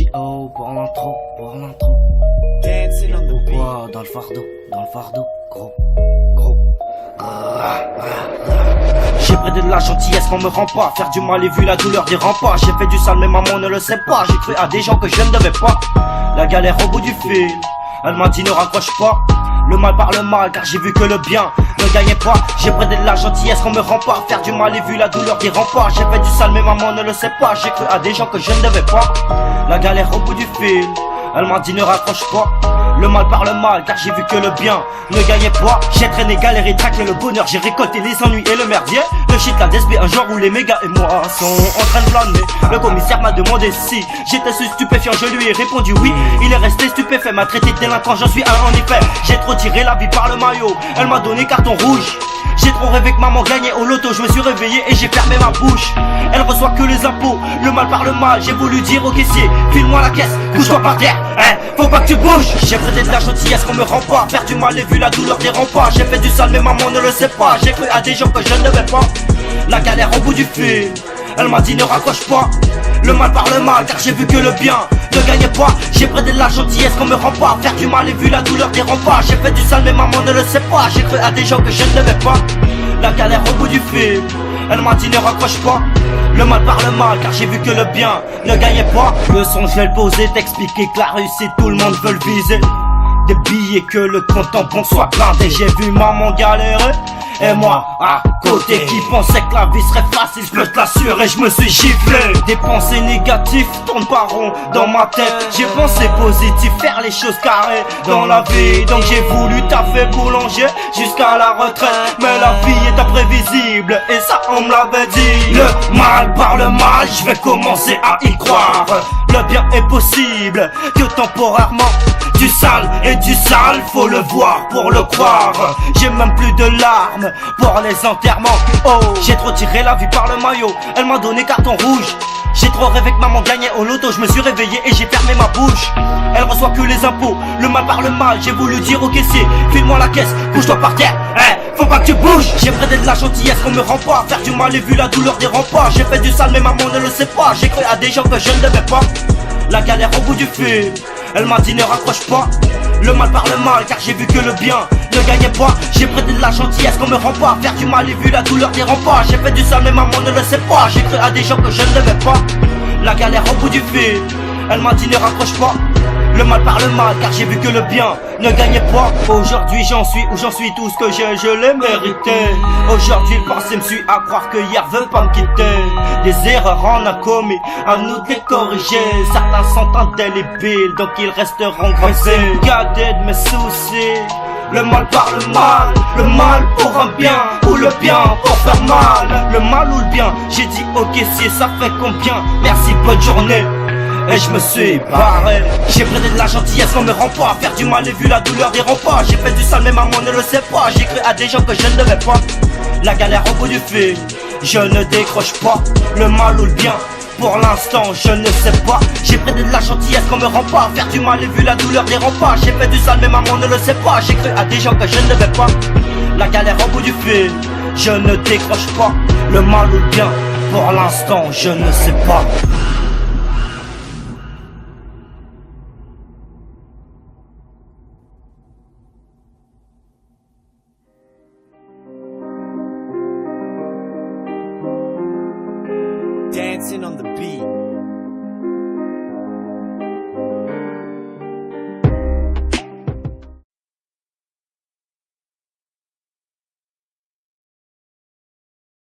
J.O. pour l'intro, Pourquoi dans le fardeau, gros. J'ai prêté de la gentillesse qu'on me rend pas. Faire du mal et vu la douleur des remparts. J'ai fait du sale mais maman ne le sait pas. J'ai cru à des gens que je ne devais pas. La galère au bout du fil, elle m'a dit ne raccroche pas. Le mal par le mal car j'ai vu que le bien ne gagnait pas. J'ai prêté de la gentillesse qu'on me rend pas. Faire du mal et vu la douleur des remparts. J'ai fait du sale mais maman ne le sait pas. J'ai cru à des gens que je ne devais pas. La galère au bout du fil, elle m'a dit ne raccroche pas. Le mal par le mal car j'ai vu que le bien ne gagnait pas. J'ai traîné, galéré, traqué le bonheur. J'ai récolté les ennuis et le merdier. Le shit la DSB un jour où les mégas et moi sont en train de planer. Le commissaire m'a demandé si j'étais sous stupéfiant. Je lui ai répondu oui. Il est resté stupéfait, m'a traité de délinquant. J'en suis un en effet. J'ai trop tiré la vie par le maillot. Elle m'a donné carton rouge. J'ai trop rêvé que maman gagnait au loto. Je me suis réveillé et j'ai fermé ma bouche. Elle reçoit que les impôts. Le mal par le mal. J'ai voulu dire au caissier file-moi la caisse, couche-toi par terre, hein, faut pas que tu bouges. J'ai prêté de la gentillesse qu'on me rend pas. Faire du mal et vu la douleur des remparts. J'ai fait du sale mais maman ne le sait pas. J'ai cru à des gens que je ne devais pas. La galère au bout du fil, elle m'a dit ne raccroche pas. Le mal par le mal car j'ai vu que le bien ne gagnait pas. J'ai prêté de la gentillesse qu'on me rend pas. Faire du mal et vu la douleur des remparts. J'ai fait du sale mais maman ne le sait pas. J'ai cru à des gens que je ne devais pas. La galère au bout du fil, elle m'a dit ne raccroche pas. Le mal par le mal car j'ai vu que le bien ne gagnait pas. Le son je vais le poser, t'expliquer que la réussite tout le monde veut le viser. Des billets que le compte en banque soit blindé. J'ai vu maman galérer et moi à côté qui pensait que la vie serait facile. Je peux te l'assurer, je me suis giflé. Des pensées négatives tournent pas rond dans ma tête. J'ai pensé positif, faire les choses carrées dans la vie. Donc j'ai voulu taffer boulanger jusqu'à la retraite. Mais la vie est imprévisible et ça on me l'avait dit. Le mal par le mal, je vais commencer à y croire. Le bien est possible que temporairement. Du sale et du sale, faut le voir pour le croire. J'ai même plus de larmes pour les enterrements. Oh, j'ai trop tiré la vie par le maillot. Elle m'a donné carton rouge. J'ai trop rêvé que maman gagnait au loto. Je me suis réveillé et j'ai fermé ma bouche. Elle reçoit que les impôts, le mal par le mal. J'ai voulu dire au caissier file-moi la caisse, couche-toi par terre, hein, faut pas que tu bouges. J'ai prêté de la gentillesse qu'on me rend pas. Faire du mal et vu la douleur des remparts. J'ai fait du sale mais maman ne le sait pas. J'ai cru à des gens que je ne devais pas. La galère au bout du fil, elle m'a dit ne raccroche pas. Le mal par le mal car j'ai vu que le bien ne gagnait pas. J'ai prêté de la gentillesse qu'on me rend pas. Faire du mal et vu la douleur des remparts. J'ai fait du sale mais maman ne le sait pas. J'ai cru à des gens que je ne devais pas. La galère au bout du fil, elle m'a dit ne raccroche pas. Le mal par le mal car j'ai vu que le bien ne gagnait pas. Aujourd'hui j'en suis où j'en suis, tout ce que j'ai je l'ai mérité. Aujourd'hui le passé me suit à croire que hier veut pas me quitter. Des erreurs on a commis, à nous de les corriger. Certains sont indélébiles donc ils resteront gravés. Gardez de mes soucis. Le mal par le mal pour un bien ou le bien pour faire mal. Le mal ou le bien, j'ai dit ok si ça fait combien. Merci bonne journée. Et je me suis barré. J'ai prêté de la gentillesse qu'on me rend pas. Faire du mal et vu la douleur des remparts. J'ai fait du sale mais maman ne le sait pas. J'ai cru à des gens que je ne devais pas. La galère au bout du fil, je ne décroche pas. Le mal ou le bien, pour l'instant je ne sais pas. J'ai prêté de la gentillesse qu'on me rend pas. Faire du mal et vu la douleur des remparts. J'ai fait du sale mais maman ne le sait pas. J'ai cru à des gens que je ne devais pas. La galère au bout du fil, je ne décroche pas. Le mal ou le bien, pour l'instant je ne sais pas. Dancing on the beat.